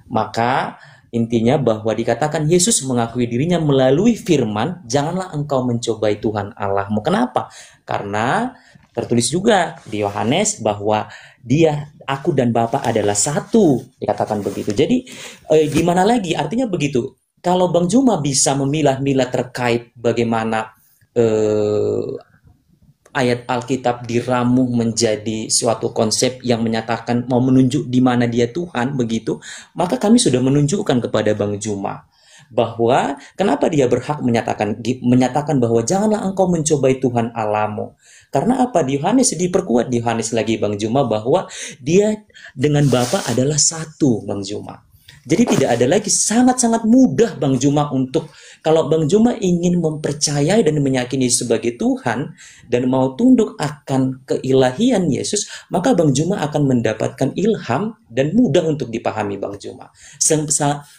Maka intinya bahwa dikatakan Yesus mengakui dirinya melalui firman, janganlah engkau mencobai Tuhan Allahmu. Kenapa? Karena tertulis juga di Yohanes bahwa dia, aku dan Bapa adalah satu, dikatakan begitu. Jadi gimana lagi? Artinya begitu. Kalau Bang Juma bisa memilah-milah terkait bagaimana eh, ayat Alkitab diramuh menjadi suatu konsep yang menyatakan mau menunjuk di mana dia Tuhan begitu, maka kami sudah menunjukkan kepada Bang Juma bahwa kenapa dia berhak menyatakan bahwa janganlah engkau mencobai Tuhan Allahmu. Karena apa? Di Yohanes diperkuat di Yohanes lagi Bang Juma bahwa dia dengan Bapa adalah satu, Bang Juma. Jadi tidak ada lagi, sangat-sangat mudah Bang Juma untuk, kalau Bang Juma ingin mempercayai dan meyakini sebagai Tuhan dan mau tunduk akan keilahian Yesus, maka Bang Juma akan mendapatkan ilham dan mudah untuk dipahami Bang Juma.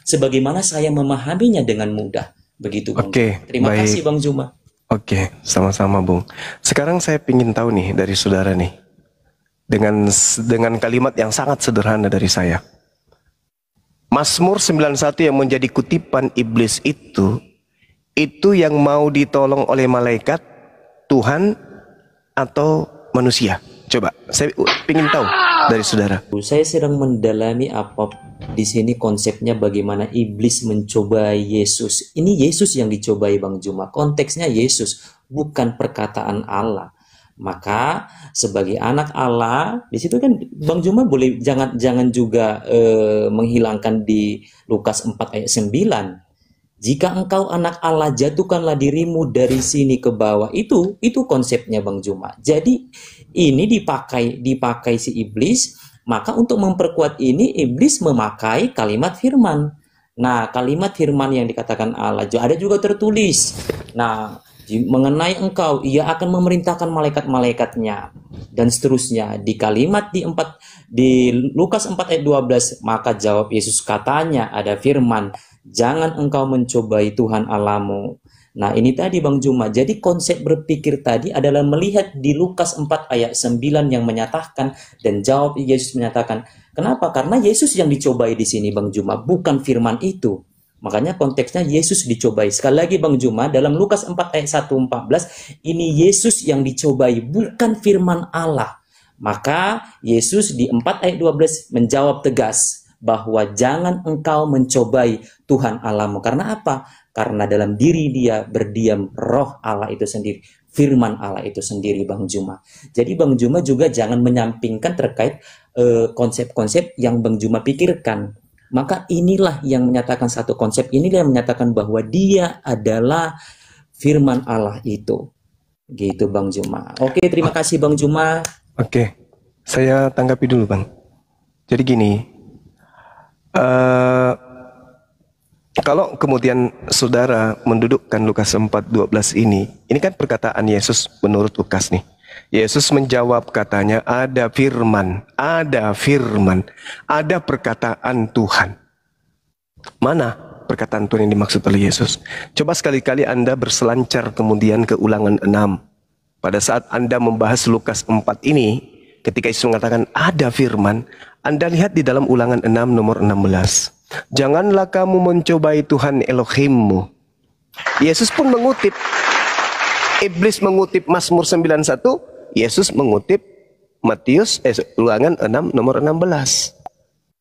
Sebagaimana saya memahaminya dengan mudah. Begitu Bang. Oke, Terima baik. kasih Bang Juma. Oke, sama-sama Bung. Sekarang saya ingin tahu nih dari saudara nih, dengan kalimat yang sangat sederhana dari saya. Mazmur 91 yang menjadi kutipan iblis itu yang mau ditolong oleh malaikat, Tuhan, atau manusia? Coba, saya ingin tahu dari saudara. Saya sedang mendalami apa di sini konsepnya bagaimana iblis mencobai Yesus. Ini Yesus yang dicobai Bang Juma. Konteksnya Yesus, bukan perkataan Allah. Maka sebagai anak Allah, di situ kan Bang Juma boleh jangan juga menghilangkan di Lukas 4 ayat 9. Jika engkau anak Allah, jatuhkanlah dirimu dari sini ke bawah. Itu konsepnya Bang Juma. Jadi ini dipakai si iblis, maka untuk memperkuat ini iblis memakai kalimat firman. Nah, kalimat firman yang dikatakan Allah ada juga tertulis. Nah, mengenai engkau, ia akan memerintahkan malaikat-malaikatnya dan seterusnya. Di kalimat di Lukas 4 ayat 12, maka jawab Yesus, katanya ada firman, jangan engkau mencobai Tuhan Allahmu. Nah, ini tadi Bang Juma. Jadi konsep berpikir tadi adalah melihat di Lukas 4 ayat 9 yang menyatakan, dan jawab Yesus menyatakan. Kenapa? Karena Yesus yang dicobai di sini Bang Juma, bukan firman itu. Makanya konteksnya Yesus dicobai. Sekali lagi Bang Juma, dalam Lukas 4 ayat 1-14, ini Yesus yang dicobai, bukan firman Allah. Maka Yesus di 4 ayat 12 menjawab tegas bahwa jangan engkau mencobai Tuhan Allahmu. Karena apa? Karena dalam diri dia berdiam roh Allah itu sendiri, firman Allah itu sendiri Bang Juma. Jadi Bang Juma juga jangan menyampingkan terkait konsep-konsep yang Bang Juma pikirkan. Maka inilah yang menyatakan satu konsep, inilah yang menyatakan bahwa dia adalah firman Allah itu. Gitu Bang Juma. Oke, terima kasih Bang Juma. Oke, saya tanggapi dulu Bang. Jadi gini, kalau kemudian saudara mendudukkan Lukas 4:12 ini kan perkataan Yesus menurut Lukas nih. Yesus menjawab, katanya ada firman, ada perkataan Tuhan. Mana perkataan Tuhan yang dimaksud oleh Yesus? Coba sekali-kali Anda berselancar kemudian ke Ulangan 6. Pada saat Anda membahas Lukas 4 ini, ketika Yesus mengatakan ada firman, Anda lihat di dalam Ulangan 6 nomor 16. Janganlah kamu mencobai Tuhan Elohimmu. Yesus pun mengutip, iblis mengutip Mazmur 91, Yesus mengutip Ulangan 6 nomor 16.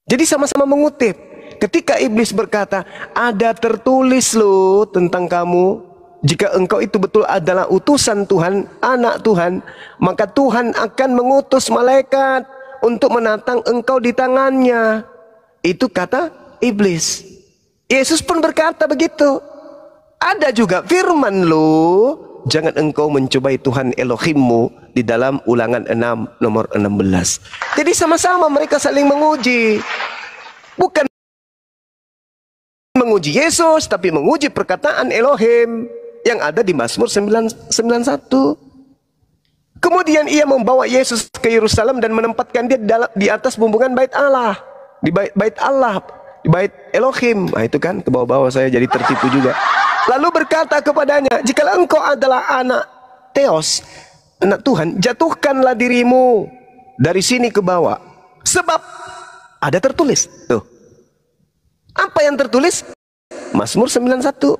Jadi sama-sama mengutip. Ketika iblis berkata, ada tertulis loh tentang kamu, jika engkau itu betul adalah utusan Tuhan, anak Tuhan, maka Tuhan akan mengutus malaikat untuk menatang engkau di tangannya. Itu kata iblis. Yesus pun berkata begitu. Ada juga firman loh, jangan engkau mencobai Tuhan Elohimmu, di dalam Ulangan 6 nomor 16. Jadi sama-sama mereka saling menguji. Bukan menguji Yesus, tapi menguji perkataan Elohim yang ada di Mazmur 91. Kemudian ia membawa Yesus ke Yerusalem dan menempatkan dia di atas bumbungan bait Allah. Di bait Allah, di bait Elohim. Nah itu kan, ke bawah-bawah saya jadi tertipu juga. Lalu berkata kepadanya, jikalau engkau adalah anak Theos, anak Tuhan, jatuhkanlah dirimu dari sini ke bawah. Sebab ada tertulis. Tuh. Apa yang tertulis? Mazmur 91.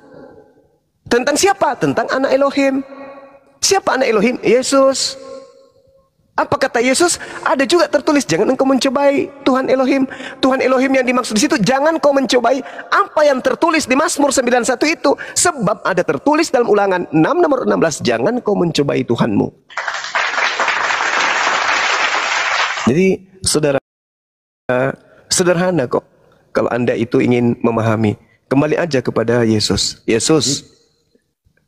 Tentang siapa? Tentang anak Elohim. Siapa anak Elohim? Yesus. Apa kata Yesus? Ada juga tertulis, jangan engkau mencobai Tuhan Elohim. Tuhan Elohim yang dimaksud di situ, jangan kau mencobai apa yang tertulis di Mazmur 91 itu. Sebab ada tertulis dalam Ulangan 6 nomor 16, jangan kau mencobai Tuhanmu. Jadi saudara, sederhana kok. Kalau Anda itu ingin memahami, kembali aja kepada Yesus. Yesus,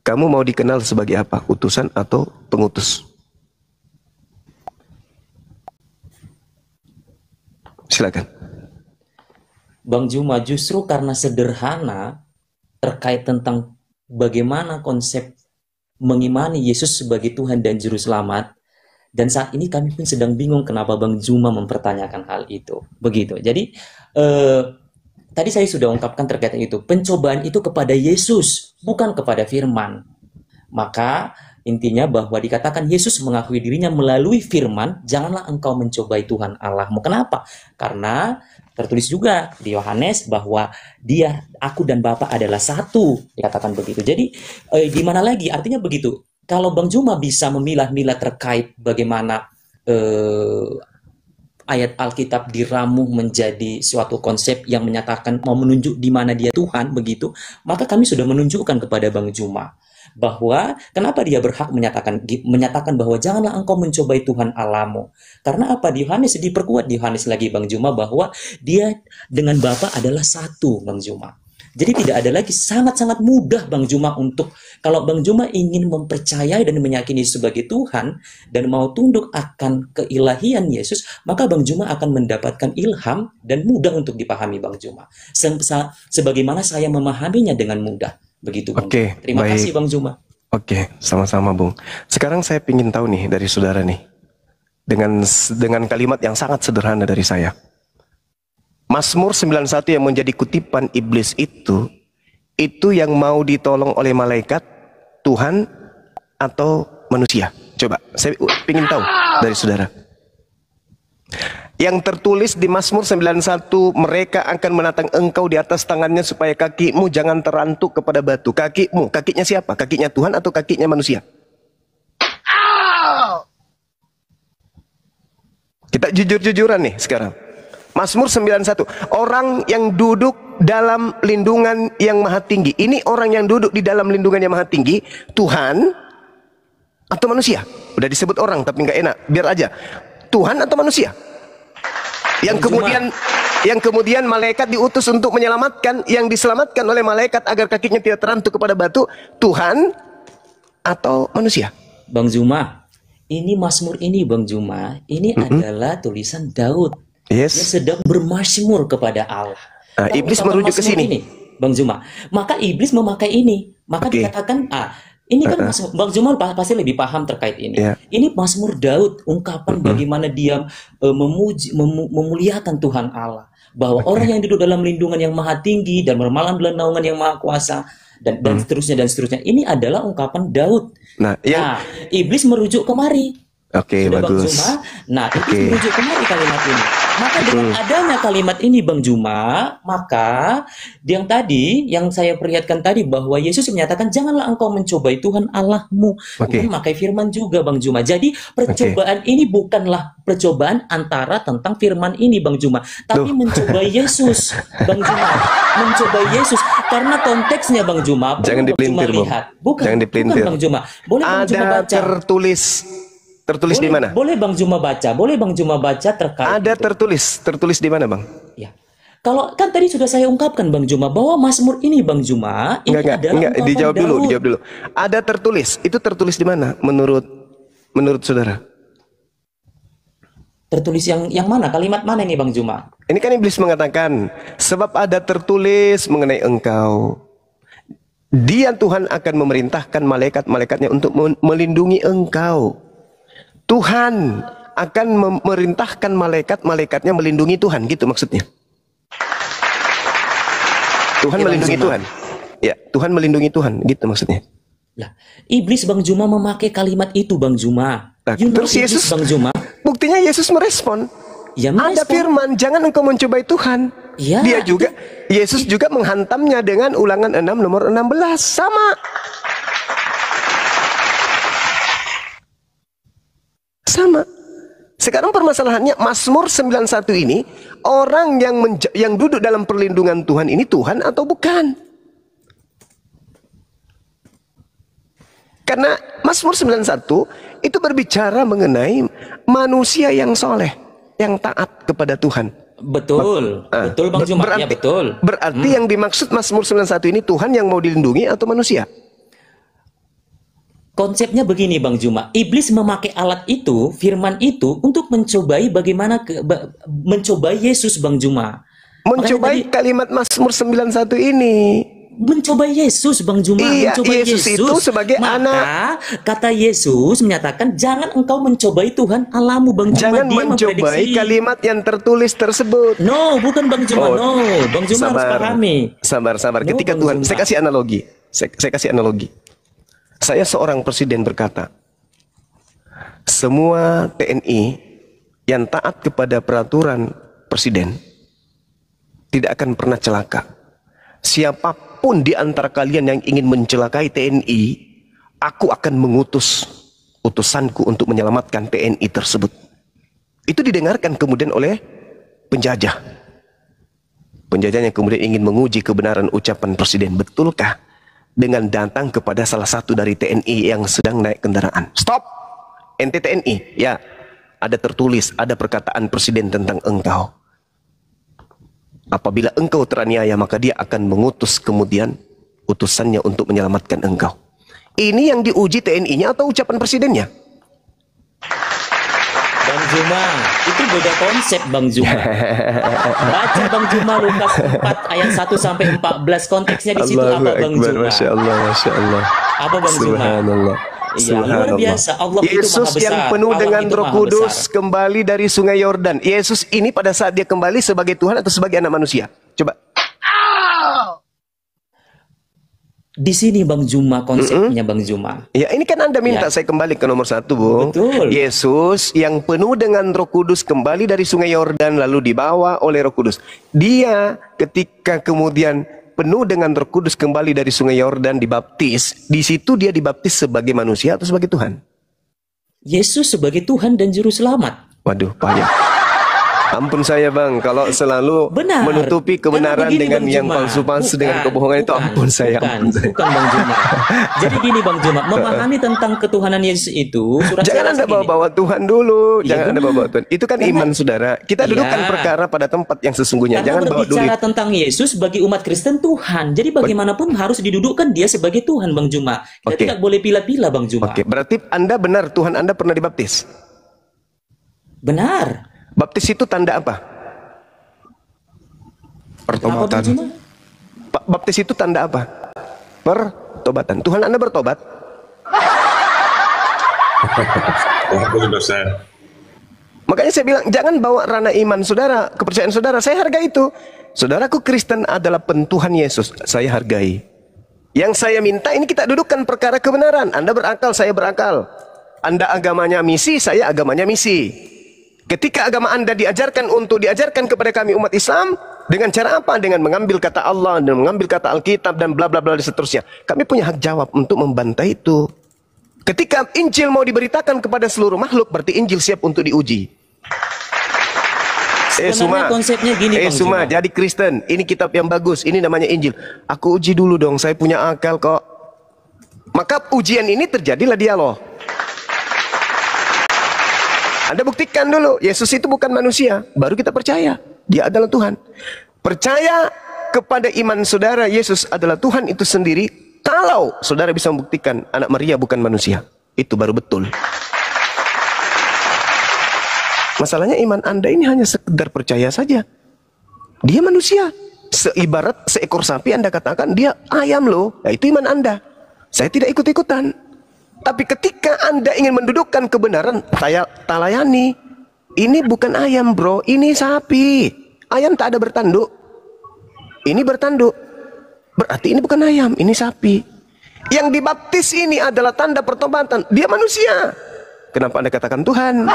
kamu mau dikenal sebagai apa? Utusan atau pengutus? Silakan. Bang Juma, justru karena sederhana terkait tentang bagaimana konsep mengimani Yesus sebagai Tuhan dan Juru Selamat, dan saat ini kami pun sedang bingung kenapa Bang Juma mempertanyakan hal itu. Begitu. Jadi tadi saya sudah ungkapkan terkait itu. Pencobaan itu kepada Yesus, bukan kepada firman. Maka intinya bahwa dikatakan Yesus mengakui dirinya melalui firman, janganlah engkau mencobai Tuhan Allahmu. Kenapa? Karena tertulis juga di Yohanes bahwa dia, aku dan Bapa adalah satu. Dikatakan begitu. Jadi di mana lagi? Artinya begitu. Kalau Bang Juma bisa memilah-milah terkait bagaimana ayat Alkitab diramuh menjadi suatu konsep yang menyatakan mau menunjuk di mana dia Tuhan, begitu, maka kami sudah menunjukkan kepada Bang Juma bahwa kenapa dia berhak menyatakan bahwa janganlah engkau mencobai Tuhan Allahmu. Karena apa? Di Yohanes diperkuat di Yohanes lagi Bang Juma bahwa dia dengan Bapa adalah satu, Bang Juma. Jadi tidak ada lagi, sangat-sangat mudah Bang Juma untuk, kalau Bang Juma ingin mempercayai dan meyakini sebagai Tuhan dan mau tunduk akan keilahian Yesus, maka Bang Juma akan mendapatkan ilham dan mudah untuk dipahami Bang Juma. Sebagaimana saya memahaminya dengan mudah. Begitu Bang. Oke, terima baik. kasih Bang Juma. Oke, sama-sama Bung. Sekarang saya ingin tahu nih dari saudara nih, dengan kalimat yang sangat sederhana dari saya. Mazmur 91 yang menjadi kutipan iblis itu yang mau ditolong oleh malaikat, Tuhan, atau manusia? Coba, saya ingin tahu dari saudara. Yang tertulis di Mazmur 91, mereka akan menatang engkau di atas tangannya supaya kakimu jangan terantuk kepada batu. Kakinya siapa? Kakinya Tuhan atau kakinya manusia? Kita jujur-jujuran nih sekarang. Mazmur 91, orang yang duduk dalam lindungan yang maha tinggi. Ini orang yang duduk di dalam lindungan yang maha tinggi, Tuhan atau manusia? Udah disebut orang tapi nggak enak, biar aja. Tuhan atau manusia? Yang kemudian malaikat diutus untuk menyelamatkan, yang diselamatkan oleh malaikat agar kakinya tidak terantuk kepada batu, Tuhan atau manusia? Bang Juma, ini Mazmur ini Bang Juma, ini adalah tulisan Daud. Yes. Dia sedang bermazmur kepada Allah. Nah, iblis merujuk ke sini. Ini, Bang Juma. Maka iblis memakai ini. Maka dikatakan, ini kan Bang Juma pasti lebih paham terkait ini. Ini Mazmur Daud, ungkapan bagaimana dia memuliakan Tuhan Allah. Bahwa orang yang duduk dalam lindungan yang maha tinggi dan bermalam dalam naungan yang maha kuasa. Dan seterusnya dan seterusnya. Ini adalah ungkapan Daud. Nah, iblis merujuk kemari. Oke, bagus. Bang Juma. Nah, iblis merujuk kemari kalimat ini. Maka dengan adanya kalimat ini Bang Juma, maka yang tadi, yang saya perlihatkan tadi bahwa Yesus menyatakan janganlah engkau mencobai Tuhan Allahmu. Memakai firman juga Bang Juma. Jadi percobaan ini bukanlah percobaan antara tentang firman ini Bang Juma, tapi mencobai Yesus Bang Juma. Mencobai Yesus karena konteksnya Bang Juma. Jangan dipelintir, Jangan dipelintir. Bang Juma. Boleh Bang Juma baca. Tertulis di mana? Boleh Bang Juma baca. Boleh Bang Juma baca terkait. Ada itu. Tertulis di mana, Bang? Ya. Kalau kan tadi sudah saya ungkapkan Bang Juma bahwa Mazmur ini Bang Juma ini adalah dijawab dulu. Ada tertulis. Itu tertulis di mana menurut saudara? Tertulis yang mana? Kalimat mana ini Bang Juma? Ini kan iblis mengatakan, sebab ada tertulis mengenai engkau. Dia Tuhan akan memerintahkan malaikat-malaikatnya untuk melindungi engkau. Tuhan akan memerintahkan malaikat-malaikatnya melindungi Tuhan, gitu maksudnya. Tuhan melindungi Tuhan. Ya, Tuhan melindungi Tuhan, gitu maksudnya. Lah, iblis Bang Juma memakai kalimat itu Bang Juma. Nah, terus Yesus, Bang Juma. Buktinya Yesus merespon. Ya, ada firman, jangan engkau mencobai Tuhan. Ya, Dia juga, Yesus juga menghantamnya dengan Ulangan 6 nomor 16. Sama. Sama. Sekarang permasalahannya Mazmur 91 ini, orang yang duduk dalam perlindungan Tuhan ini Tuhan atau bukan? Karena Mazmur 91 itu berbicara mengenai manusia yang soleh, yang taat kepada Tuhan. Betul, betul Bang Juma. Berarti, Ya, betul. Berarti yang dimaksud Mazmur 91 ini Tuhan yang mau dilindungi atau manusia? Konsepnya begini Bang Juma, iblis memakai alat itu, firman itu untuk mencobai bagaimana mencobai Yesus Bang Juma. Mencobai kalimat Mazmur 91 ini. Mencobai Yesus Bang Juma, Iya, mencobai Yesus itu sebagai Maka, kata Yesus menyatakan jangan engkau mencobai Tuhan Allahmu Bang Juma. Jangan mencobai kalimat yang tertulis tersebut. No, bukan Bang Juma. No, Bang Juma harus pahami. Sabar. No, Ketika Bang Tuhan, Juma. saya kasih analogi. Saya kasih analogi. Saya seorang presiden berkata, semua TNI yang taat kepada peraturan presiden tidak akan pernah celaka. Siapapun di antara kalian yang ingin mencelakai TNI, aku akan mengutus utusanku untuk menyelamatkan TNI tersebut. Itu didengarkan kemudian oleh penjajah. Penjajahnya kemudian ingin menguji kebenaran ucapan presiden. Betulkah? Dengan datang kepada salah satu dari TNI yang sedang naik kendaraan. Stop! Ente TNI, ya, ada tertulis, ada perkataan presiden tentang engkau. Apabila engkau teraniaya, maka dia akan mengutus kemudian utusannya untuk menyelamatkan engkau. Ini yang diuji TNI-nya atau ucapan presidennya? Bang Juma, itu beda konsep Bang Juma. Baca Bang Juma Lukas 4 ayat 1 sampai 14, konteksnya di situ apa Bang Juma? Masya Allah, Masya Allah. Apa Bang Juma? Subhanallah. Iya, luar biasa. Allah itu Yesus maha besar. yang penuh Allah dengan itu Roh maha Kudus besar. kembali dari Sungai Yordan. Yesus ini pada saat dia kembali sebagai Tuhan atau sebagai anak manusia? Coba. Di sini Bang Juma konsepnya Bang Juma. Ya, ini kan Anda minta Ya. saya kembali ke nomor 1, Bung. Betul. Yesus yang penuh dengan Roh Kudus kembali dari Sungai Yordan lalu dibawa oleh Roh Kudus. Dia ketika kemudian penuh dengan Roh Kudus kembali dari Sungai Yordan dibaptis, di situ dia dibaptis sebagai manusia atau sebagai Tuhan? Yesus sebagai Tuhan dan Juru Selamat. Waduh, payah. Ampun saya Bang, kalau selalu Benar. menutupi kebenaran Karena begini, dengan Bang yang Juma. palsu-palsu dengan Bukan, kebohongan itu, bukan, ampun saya. ampun saya. Bukan Bang Juma. Jadi gini Bang Juma, memahami tentang ketuhanan Yesus itu, surat Jangan saya Anda segini. bawa-bawa Tuhan dulu. Iya, Jangan Anda benar. bawa-bawa Tuhan. Itu kan Karena- iman saudara. Kita Iya. dudukkan perkara pada tempat yang sesungguhnya. Karena Jangan bawa dulu. berbicara tentang Yesus bagi umat Kristen Tuhan. Jadi bagaimanapun harus didudukkan dia sebagai Tuhan Bang Juma. Kita Oke. tidak boleh pilih-pilih Bang Juma. Oke, berarti Anda benar, Tuhan Anda pernah dibaptis. Benar. Baptis itu tanda apa? Apa Bang Pertobatan. Juma? Baptis itu tanda apa? Pertobatan. Tuhan Anda bertobat? Walaupun dosen. Makanya saya bilang, jangan bawa ranah iman saudara, kepercayaan saudara. Saya hargai itu. Saudaraku Kristen adalah pentuhan Yesus. Saya hargai. Yang saya minta ini kita dudukkan perkara kebenaran. Anda berakal, saya berakal. Anda agamanya misi, saya agamanya misi. Ketika agama Anda diajarkan untuk diajarkan kepada kami umat Islam, dengan cara apa? Dengan mengambil kata Allah dan mengambil kata Alkitab dan bla bla bla dan seterusnya. Kami punya hak jawab untuk membantah itu. Ketika Injil mau diberitakan kepada seluruh makhluk, berarti Injil siap untuk diuji. Sebenarnya konsepnya gini Bang Suma, Juma. jadi Kristen, ini kitab yang bagus, ini namanya Injil. Aku uji dulu dong, saya punya akal kok. Maka ujian ini terjadilah dialog. Anda buktikan dulu, Yesus itu bukan manusia, baru kita percaya, dia adalah Tuhan. Percaya kepada iman saudara, Yesus adalah Tuhan itu sendiri, kalau saudara bisa membuktikan anak Maria bukan manusia, itu baru betul. Masalahnya iman Anda ini hanya sekedar percaya saja. Dia manusia. Seibarat seekor sapi Anda katakan, dia ayam loh. Nah, itu iman Anda. Saya tidak ikut-ikutan. Tapi ketika Anda ingin mendudukkan kebenaran, saya talayani. Ini bukan ayam bro, ini sapi. Ayam tak ada bertanduk. Ini bertanduk. Berarti ini bukan ayam, ini sapi. Yang dibaptis ini adalah tanda pertobatan. Dia manusia. Kenapa Anda katakan Tuhan?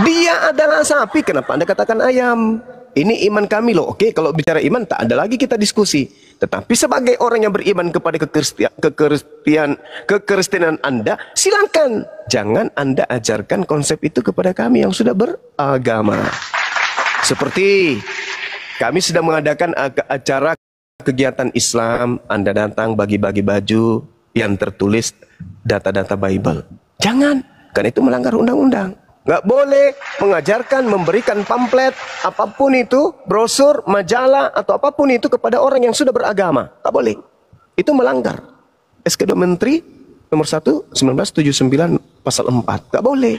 Dia adalah sapi, kenapa Anda katakan ayam? ini iman kami loh. Oke, kalau bicara iman tak ada lagi kita diskusi. Tetapi sebagai orang yang beriman kepada kekristenan Anda, silakan. Jangan Anda ajarkan konsep itu kepada kami yang sudah beragama. Seperti kami sedang mengadakan acara kegiatan Islam, Anda datang bagi-bagi baju yang tertulis data-data Bible. Jangan, karena itu melanggar undang-undang. Nggak boleh mengajarkan, memberikan pamflet, apapun itu, brosur, majalah, atau apapun itu kepada orang yang sudah beragama. Nggak boleh. Itu melanggar. SK2 Menteri nomor 1, 1979, pasal 4. Nggak boleh.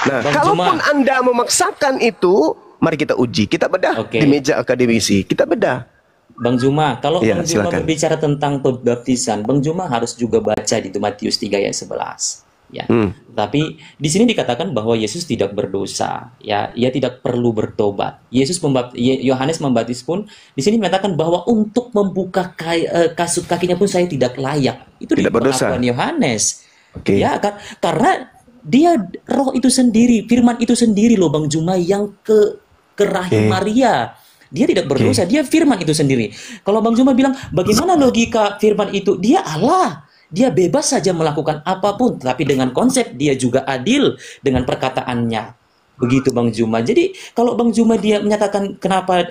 Nah, kalaupun Anda memaksakan itu, mari kita uji. Kita bedah di meja akademisi. Kita bedah. Bang Juma, kalau Ya, Bang Juma silakan. berbicara tentang pembaptisan, Bang Juma harus juga baca di Matius 3 ayat 11. Ya, tapi di sini dikatakan bahwa Yesus tidak berdosa, ya, ia tidak perlu bertobat. Yohanes membaptis pun di sini mengatakan bahwa untuk membuka kasut kakinya pun saya tidak layak. Itu di Tidak berdosa. pengakuan Yohanes. Oke. Ya, karena dia roh itu sendiri, firman itu sendiri loh Bang Juma yang ke rahim Maria. Dia tidak berdosa, dia firman itu sendiri. Kalau Bang Juma bilang, bagaimana logika firman itu? Dia Allah. Dia bebas saja melakukan apapun, tapi dengan konsep dia juga adil dengan perkataannya. Begitu Bang Juma. Jadi kalau Bang Juma dia menyatakan kenapa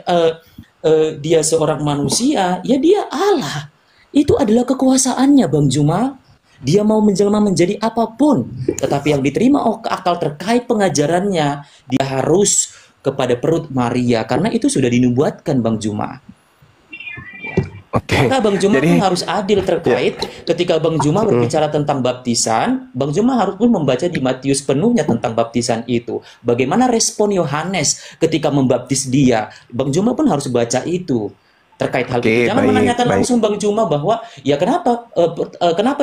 dia seorang manusia, ya dia Allah. Itu adalah kekuasaannya Bang Juma. Dia mau menjelma menjadi apapun, tetapi yang diterima akal terkait pengajarannya, dia harus kepada perut Maria, karena itu sudah dinubuatkan Bang Juma. Maka Bang Juma pun harus adil terkait ketika Bang Juma berbicara tentang baptisan, Bang Juma harus pun membaca di Matius penuhnya tentang baptisan itu. Bagaimana respon Yohanes ketika membaptis dia, Bang Juma pun harus baca itu. Terkait hal itu. Jangan menanyakan langsung Bang Juma bahwa ya kenapa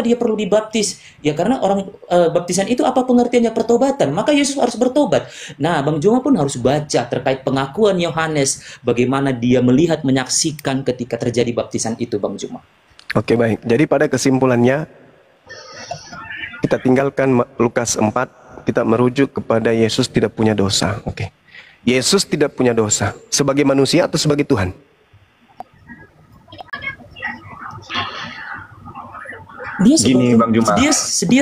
dia perlu dibaptis? Ya karena orang baptisan itu apa pengertiannya pertobatan? Maka Yesus harus bertobat. Nah, Bang Juma pun harus baca terkait pengakuan Yohanes bagaimana dia melihat menyaksikan ketika terjadi baptisan itu Bang Juma. Oke, baik. Jadi pada kesimpulannya kita tinggalkan Lukas 4, kita merujuk kepada Yesus tidak punya dosa. Oke. Yesus tidak punya dosa sebagai manusia atau sebagai Tuhan? Dia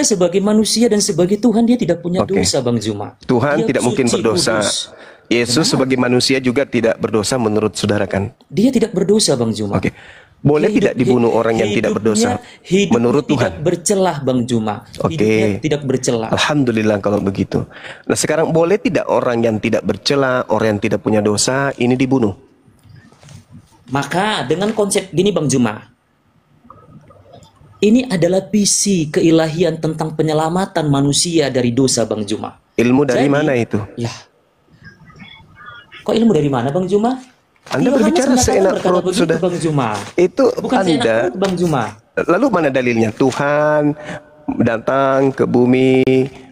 sebagai manusia dan sebagai Tuhan dia tidak punya dosa Bang Juma. Tuhan dia tidak mungkin berdosa. Kudus. Yesus sebagai manusia juga tidak berdosa menurut saudara kan? Dia tidak berdosa Bang Juma. Oke. Boleh tidak dibunuh orang yang tidak berdosa menurut Tuhan? Tidak bercelah Bang Juma. Hidupnya tidak bercelah. Alhamdulillah kalau begitu. Nah sekarang boleh tidak orang yang tidak bercelah, orang yang tidak punya dosa ini dibunuh? Maka dengan konsep gini Bang Juma, ini adalah visi keilahian tentang penyelamatan manusia dari dosa Bang Juma. Ilmu dari mana itu? Lah, kok ilmu dari mana Bang Juma? Anda berbicara seenak perut sudah. Bang Juma. Itu bukan Anda. Perut, Bang Juma. Lalu mana dalilnya? Tuhan datang ke bumi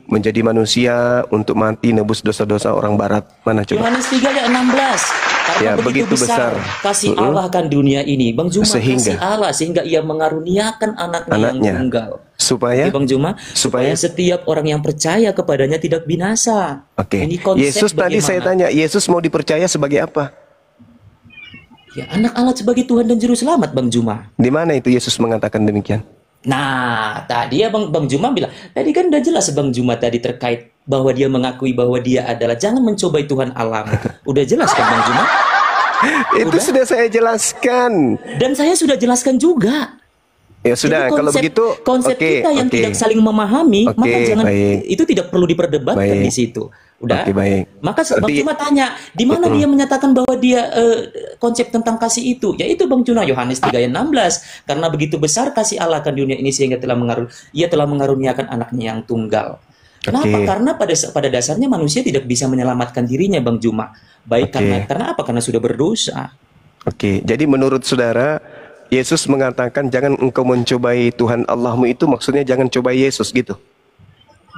menjadi manusia untuk mati nebus dosa-dosa orang barat. Mana coba? Yohanes 3 ayat 16. Karena begitu besar kasih Allah kan dunia ini, Bang Juma, kasih Allah sehingga ia mengaruniakan anaknya yang tunggal. Supaya Bang Juma, supaya setiap orang yang percaya kepadanya tidak binasa. Oke. Yesus tadi saya tanya, Yesus mau dipercaya sebagai apa? Ya, anak Allah sebagai Tuhan dan Juru Selamat, Bang Juma. Di mana itu Yesus mengatakan demikian? Nah, tadi ya Bang Juma bilang, tadi kan udah jelas Bang Juma tadi terkait bahwa dia mengakui bahwa dia adalah jangan mencobai Tuhan Allah. Udah jelas kan Bang Juma? Itu sudah saya jelaskan. Dan saya sudah jelaskan juga. Ya sudah, kalau begitu konsep kita yang tidak saling memahami, maka jangan itu tidak perlu diperdebatkan di situ. Udah. Maka Bang Juma tanya, di mana dia menyatakan bahwa dia konsep tentang kasih itu? Yaitu Bang Juna Yohanes 3 ayat 16. Karena begitu besar kasih Allah akan dunia ini sehingga ia telah mengaruniakan anaknya yang tunggal. Kenapa? Karena pada dasarnya manusia tidak bisa menyelamatkan dirinya Bang Juma. Baik karena apa? Karena sudah berdosa. Oke, jadi menurut saudara Yesus mengatakan jangan engkau mencobai Tuhan Allahmu, itu maksudnya jangan cobai Yesus gitu.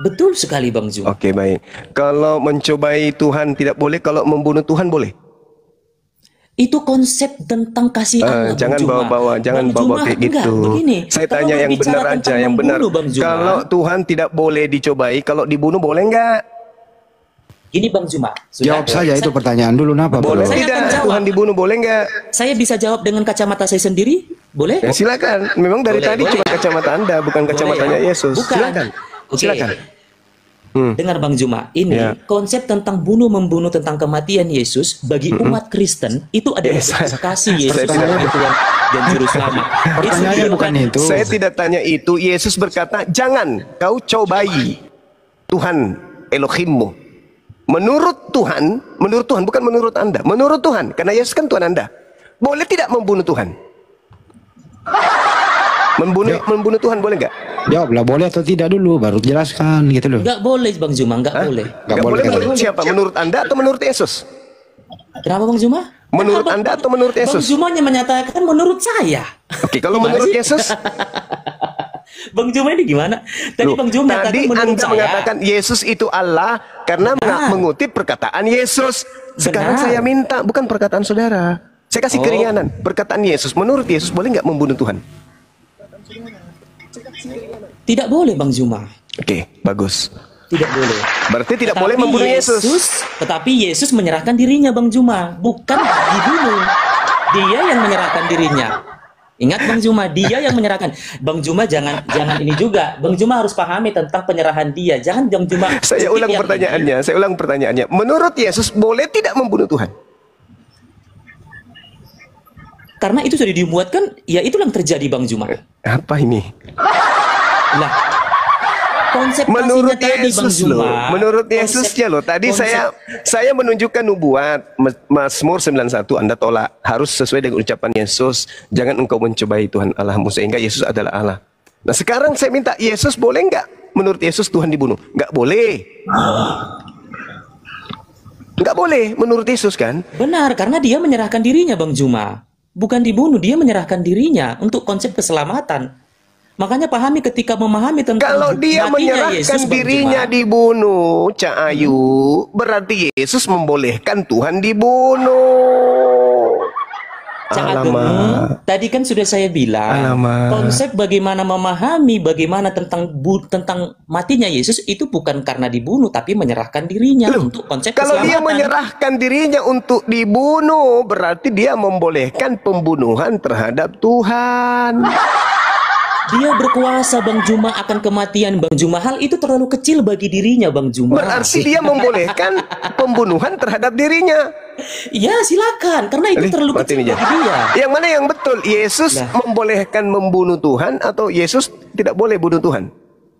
Betul sekali Bang Juma. Oke, baik. Kalau mencobai Tuhan tidak boleh, kalau membunuh Tuhan boleh. Itu konsep tentang kasih Allah. Jangan bawa-bawa, jangan bawa kayak gitu. Begini, saya tanya yang benar aja, yang benar. Kalau Tuhan tidak boleh dicobai, kalau dibunuh boleh enggak? Gini Bang Juma, Jawab saja itu pertanyaan dulu, kenapa? Boleh Saya akan tidak jawab. Tuhan dibunuh, boleh nggak? Saya bisa jawab dengan kacamata saya sendiri? Boleh? Ya, silakan. Memang dari Boleh, tadi boleh. cuma kacamata Anda, bukan Boleh, kacamatanya ya? Yesus. Bukan. Silakan. Oke. Silakan. Dengar Bang Juma, ini Ya. konsep tentang bunuh-membunuh tentang kematian Yesus bagi umat Kristen itu adalah kasih Yesus sebagai Tuhan dan Juru Selamat. Pertanyaannya bukan itu. Saya tidak tanya itu. Yesus berkata, jangan kau cobai Tuhan Elohimmu. Menurut Tuhan, bukan menurut Anda. Menurut Tuhan, karena Yesus kan Tuhan Anda. Boleh tidak membunuh Tuhan? Membunuh Tuhan boleh nggak? Jawablah boleh atau tidak dulu, baru jelaskan gitu loh. Enggak boleh Bang Juma, enggak boleh. Nggak Nggak boleh boleh. menurut siapa? Menurut Anda atau menurut Yesus? Kenapa Bang Juma? Menurut Kan Anda atau menurut Bang Yesus? Juma hanya menyatakan menurut saya. Oke, kalau Gimana menurut sih? Yesus, Bang Juma ini gimana? Tadi loh, Bang Juma menyatakan tadi menurut Anda saya. mengatakan Yesus itu Allah karena Benar. mengutip perkataan Yesus. Sekarang Benar. saya minta, bukan perkataan saudara. Saya kasih Oh. keringanan. Perkataan Yesus, menurut Yesus boleh nggak membunuh Tuhan? Tidak boleh Bang Juma. Oke, bagus. Tidak boleh. Berarti tidak Tetapi boleh membunuh Yesus. Tetapi Yesus menyerahkan dirinya Bang Juma, bukan dibunuh. Dia yang menyerahkan dirinya. Ingat Bang Juma, dia yang menyerahkan. Bang Juma jangan ini juga. Bang Juma harus pahami tentang penyerahan dia. Jangan Bang Juma. Saya ulang pertanyaannya. Menurut Yesus boleh tidak membunuh Tuhan? Karena itu sudah dibuatkan, ya itulah yang terjadi Bang Juma. Apa ini? Lah, konsep Menurut kasihnya tadi Bang Yesus loh, Juma. menurut konsep- Yesusnya loh. Tadi konsep- saya menunjukkan nubuat Mazmur 91 Anda tolak. Harus sesuai dengan ucapan Yesus. Jangan engkau mencobai Tuhan Allahmu sehingga Yesus adalah Allah. Nah sekarang saya minta Yesus boleh nggak? Menurut Yesus Tuhan dibunuh? Nggak boleh. Nggak boleh menurut Yesus kan? Benar, karena dia menyerahkan dirinya Bang Juma. Bukan dibunuh, dia menyerahkan dirinya untuk konsep keselamatan. Makanya pahami ketika memahami tentang Kalau dia matinya menyerahkan Yesus, Bang dirinya Juma. dibunuh, Cak Ayu, berarti Yesus membolehkan Tuhan dibunuh. Cak Ageng, Alamak. tadi kan sudah saya bilang, Alamak. konsep bagaimana memahami bagaimana tentang matinya Yesus itu bukan karena dibunuh, tapi menyerahkan dirinya untuk konsep Kalau dia keselamatan. menyerahkan dirinya untuk dibunuh, berarti dia membolehkan pembunuhan terhadap Tuhan. Dia berkuasa Bang Juma akan kematian Bang Juma. Hal itu terlalu kecil bagi dirinya Bang Juma. Berarti dia membolehkan pembunuhan terhadap dirinya. Ya silakan, karena itu terlalu Mati kecil nih, bagi dia. Yang mana yang betul? Yesus Nah. membolehkan membunuh Tuhan atau Yesus tidak boleh bunuh Tuhan?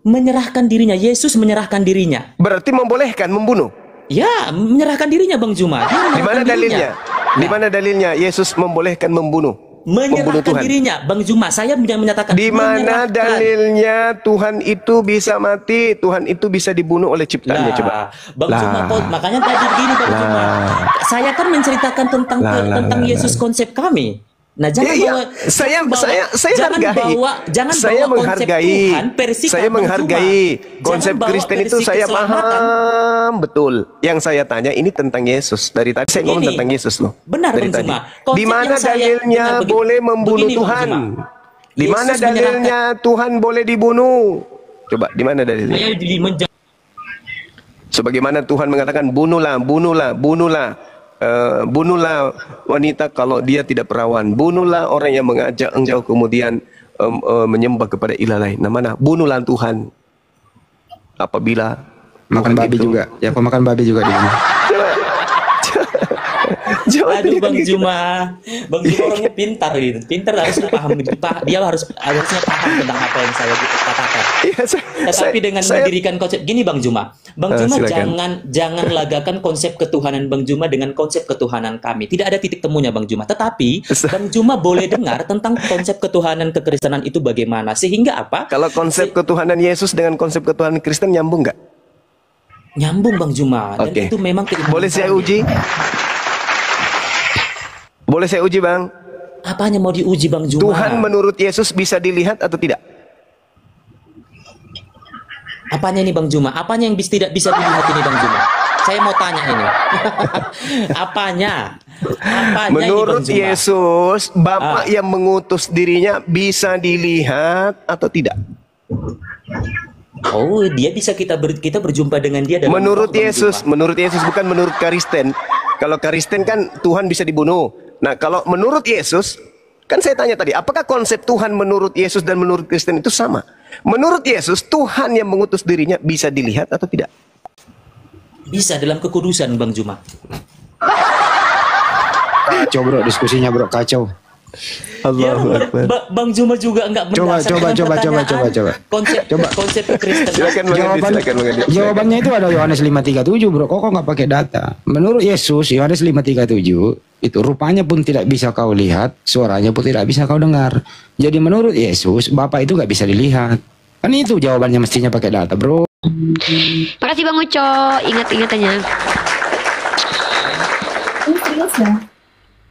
Menyerahkan dirinya, Yesus menyerahkan dirinya. Berarti membolehkan membunuh. Ya, menyerahkan dirinya Bang Juma. Dia Di menyerahkan mana dirinya. dalilnya? Di mana dalilnya Yesus membolehkan membunuh Menyerahkan Tuhan? dirinya, Bang Juma. Saya menyatakan. Di mana menyerahkan. dalilnya Tuhan itu bisa mati, Tuhan itu bisa dibunuh oleh ciptaannya? Coba. Bang Juma, makanya tadi begini Bang Juma. Saya kan menceritakan tentang Yesus konsep kami. Nah, jangan Iya, bawa saya jangan hargai. jangan Saya bawa konsep menghargai. Tuhan versi Saya Bang menghargai Juma. konsep Jangan bawa Kristen itu versi saya keselamatan. paham betul. Yang saya tanya ini tentang Yesus. Dari tadi saya ngomong Begini, tentang Yesus loh. benar, Dari Bang tadi. Juma. Konsep Di mana yang saya- dalilnya benar, begini. boleh membunuh Begini, Bang Tuhan? Juma. Di mana Yesus menyerahkan- dalilnya Tuhan boleh dibunuh? Coba di mana dalilnya? Saya Sebagaimana Tuhan mengatakan bunuhlah wanita kalau dia tidak perawan, bunuhlah orang yang mengajak engkau kemudian menyembah kepada ilah lain. Nah, mana bunuhlah Tuhan apabila Makan Tuhan babi itu- juga. Ya pemakan babi juga di sini. Jawab Aduh dia Bang gitu. Juma orangnya pintar gitu. Pintar harusnya paham gitu. Dia harusnya paham tentang apa yang saya katakan. Iya, Tetapi dengan mendirikan konsep gini Bang Juma. Bang Juma silakan. jangan lagakan konsep ketuhanan Bang Juma dengan konsep ketuhanan kami. Tidak ada titik temunya Bang Juma. Tetapi Bang Juma boleh dengar tentang konsep ketuhanan kekristenan itu bagaimana. Sehingga apa? Kalau konsep ketuhanan Yesus dengan konsep ketuhanan Kristen nyambung nggak? Nyambung Bang Juma. Dan Oke. itu memang keimanan Boleh saya kami. uji? Boleh saya uji, Bang? Apanya mau diuji Bang Juma? Tuhan menurut Yesus bisa dilihat atau tidak? Apanya ini Bang Juma? Apanya yang tidak bisa dilihat ini Bang Juma? Saya mau tanya ini. Apanya? Apanya Menurut ini Bang Juma? Yesus, Bapa yang mengutus dirinya bisa dilihat atau tidak? Oh, dia bisa kita berjumpa dengan dia dalam Menurut roh, Bang Yesus, Juma. menurut Yesus, bukan menurut Kristen. Kalau Kristen kan Tuhan bisa dibunuh. Nah, kalau menurut Yesus, kan saya tanya tadi, apakah konsep Tuhan menurut Yesus dan menurut Kristen itu sama? Menurut Yesus, Tuhan yang mengutus dirinya bisa dilihat atau tidak? Bisa dalam kekudusan, Bang Juma. Kacau bro, diskusinya bro, kacau. Ya, Allahu Akbar. Bang Juma juga nggak Coba, mendasarkan coba. pertanyaan. Konsep Kristen. Silakan Bang Edi, silakan Bang Edi. Jawabannya itu ada Yohanes 5:37 bro. Kok nggak pakai data? Menurut Yesus, Yohanes 5:37 itu rupanya pun tidak bisa kau lihat, suaranya pun tidak bisa kau dengar. Jadi menurut Yesus, Bapa itu nggak bisa dilihat. Kan itu jawabannya, mestinya pakai data bro. Makasih Bang Uco, ingat-ingatannya. Ini serius ya.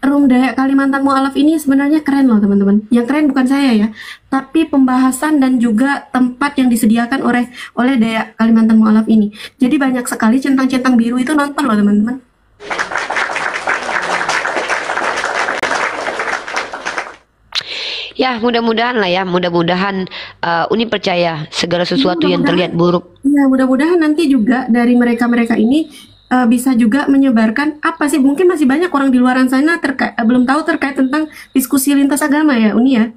Room Dayak Kalimantan Mu'alaf ini sebenarnya keren loh teman-teman. Yang keren bukan saya ya, tapi pembahasan dan juga tempat yang disediakan oleh Dayak Kalimantan Mu'alaf ini. Jadi banyak sekali centang-centang biru itu nonton loh teman-teman. Ya mudah-mudahan lah ya, mudah-mudahan Uni percaya segala sesuatu yang terlihat buruk. Ya mudah-mudahan nanti juga dari mereka-mereka ini bisa juga menyebarkan apa sih, mungkin masih banyak orang di luar sana belum tahu terkait tentang diskusi lintas agama ya Uni ya.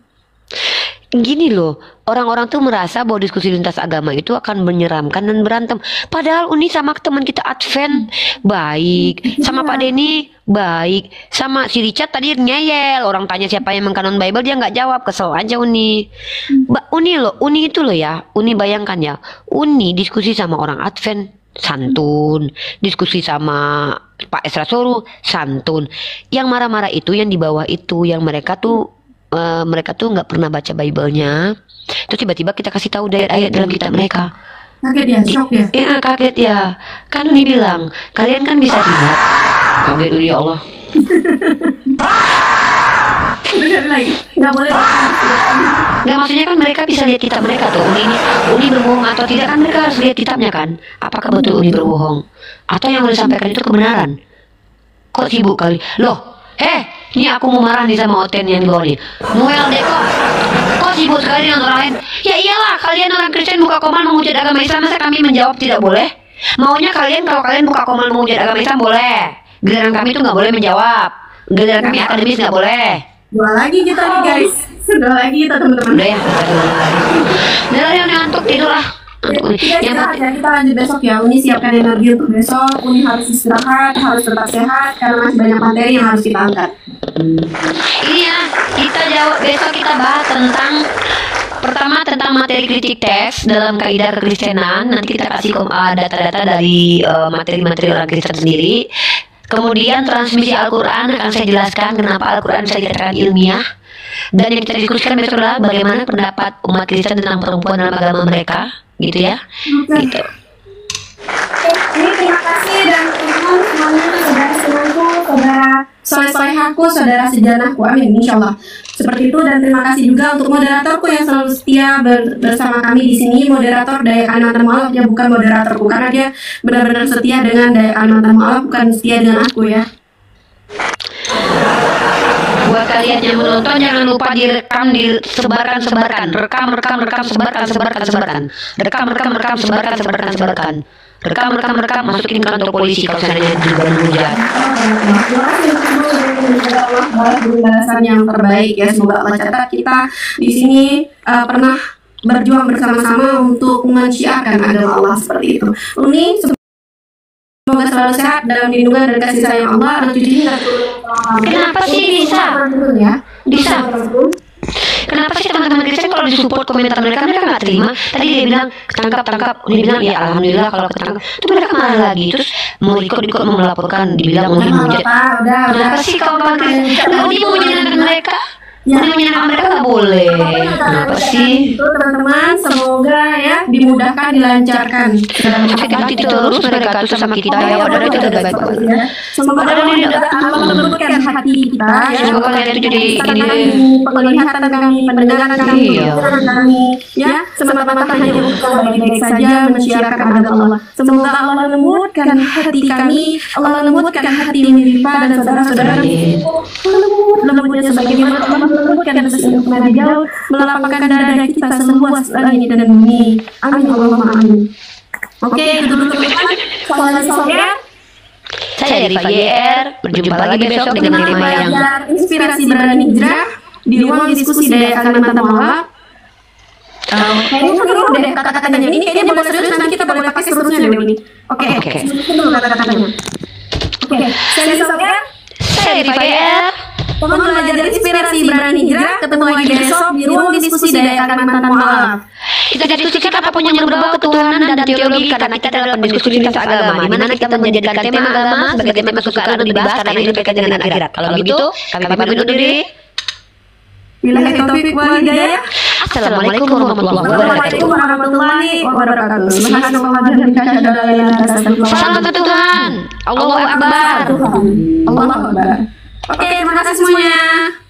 Gini loh, orang-orang tuh merasa bahwa diskusi lintas agama itu akan menyeramkan dan berantem. Padahal Uni sama teman kita Advent baik, sama Pak Denny baik, sama si Richard tadi ngeyel. Orang tanya siapa yang mengkanon Bible, dia nggak jawab, kesel aja Uni. Uni itu loh ya, Uni bayangkan ya, Uni diskusi sama orang Advent santun, diskusi sama Pak Esra Soru santun. Yang marah-marah itu yang di bawah itu, yang mereka tuh nggak pernah baca Bible-nya. Terus tiba-tiba kita kasih tahu ayat-ayat dalam kitab mereka. Kaget ya, shock ya. Iya kaget ya. Kan Uni bilang, kalian kan bisa lihat. Kaget dulu ya Allah. Bener lagi, nggak boleh. Nggak, maksudnya kan mereka bisa lihat kitab mereka tuh. Uni berbohong atau tidak kan mereka harus lihat kitabnya kan. Apakah betul Uni berbohong? Atau yang Uni sampaikan itu kebenaran? Kok sibuk kali? Loh, ini aku mau marah nih sama Oten yang di bawah nih. Noel Deko, kok sibuk sekali dengan orang lain? Ya iyalah, kalian orang Kristen buka komal menghujat agama Islam, masa kami menjawab tidak boleh? Maunya kalian kalau kalian buka komal menghujat agama Islam boleh. Giliran kami tuh nggak boleh menjawab. Giliran kami akademis nggak boleh. Dua lagi kita nih guys. Sudah lagi kita teman-teman. Udah ya, udah lah yang ngantuk tidur lah. Kita lanjut besok ya. Uni siapkan energi untuk besok. Uni harus istirahat, harus tetap sehat karena masih banyak materi yang harus kita angkat. Ini ya, kita jawab besok, kita bahas tentang pertama tentang materi kritik tes dalam kaidah kekristenan. Nanti kita kasih data-data dari materi-materi orang Kristen sendiri. Kemudian transmisi Al-Quran akan saya jelaskan kenapa Al-Quran bisa dikatakan ilmiah. Dan yang kita diskusikan besok adalah bagaimana pendapat umat Kristen tentang perempuan dalam agama mereka, gitu ya. Gitu. Ini terima kasih dan teman semuanya, saudara-saudaraku, saudara soleh-solehaku, saudara sejanahku, amin, insyaallah. Seperti itu, dan terima kasih juga untuk moderatorku yang selalu setia bersama kami di sini, moderator Dayak Kalimantan Mu'alaf, ya bukan moderatorku karena dia benar-benar setia dengan Dayak Kalimantan Mu'alaf, bukan setia dengan aku ya. Buat kalian yang menonton jangan lupa direkam, disebarkan, rekam, sebarkan, masukin ke kantor polisi kalau seandainya juga menghujat. Balasan yang terbaik ya, semoga Allah catat kita di sini pernah berjuang bersama-sama untuk mensiarkan agama Allah seperti itu. Uni semoga selalu sehat dalam lindungan dan kasih sayang Allah. Anak cucunya Kenapa sih bisa? Bisa. Kenapa sih teman-teman Kristen kalau disupport komentar mereka nggak terima? Tadi dia bilang ketangkap, dia bilang ya alhamdulillah kalau ketangkap. Itu mereka marah lagi, terus mau ikut mau melaporkan, dibilang mau dihujat. Kenapa sih kalau bang Kristen? Mau menyenangkan mereka? Menyenangkan mereka nggak boleh. Kenapa sih? Itu teman-teman, semoga ya dimudahkan, dilancarkan. Sakit hati terus mereka tuh sama kita ya, padahal itu udah baik banget. Semoga Allah melembutkan hati kita ya. Semoga kalian itu jadi penglihatan kami, pendengaran kami, pikiran kami ya, semata-mata hanya untuk baik-baik saja mensiarkan agama Allah. Semoga Allah lembutkan hati kami, Allah lembutkan hati Miripa dan saudara-saudara. Lembutnya sebagaimana Allah lembutkan untuk lebih jauh, melapangkan dada kita seluas langit dan bumi. Amin Allahumma amin. Oke, itu dulu teman-teman. Salam sore. Saya Rifa YR, berjumpa lagi besok dengan tema yang inspirasi berani hijrah di ruang diskusi Daya Kalimantan Malang. Kayaknya seru deh kata-katanya ini, kayaknya boleh serius, nanti kita boleh pakai seterusnya deh ini. Oke, seterusnya dulu kata-katanya. Oke, saya Sofia. saya Rifa YR. Teman belajar inspirasi berani hijrah, ketemu lagi besok di ruang diskusi Daya Kalimantan Malang. Kita diskusikan apapun yang berbau ketuhanan dan teologi karena kita adalah pendiskusi lintas agama, di mana kita menjadikan tema agama sebagai tema kesukaan untuk dibahas karena ini berkaitan dengan akhirat. Kalau begitu, kami pamit undur diri. Billahi taufiq wal hidayah. Assalamualaikum warahmatullahi wabarakatuh. Assalamualaikum warahmatullahi wabarakatuh. Subhanallah wa bihamdihi asyhadu an la ilaha illa anta astaghfiruka wa atubu ilaik. Salam satu Tuhan. Allahu Akbar. Allahu Akbar. Oke, terima kasih semuanya.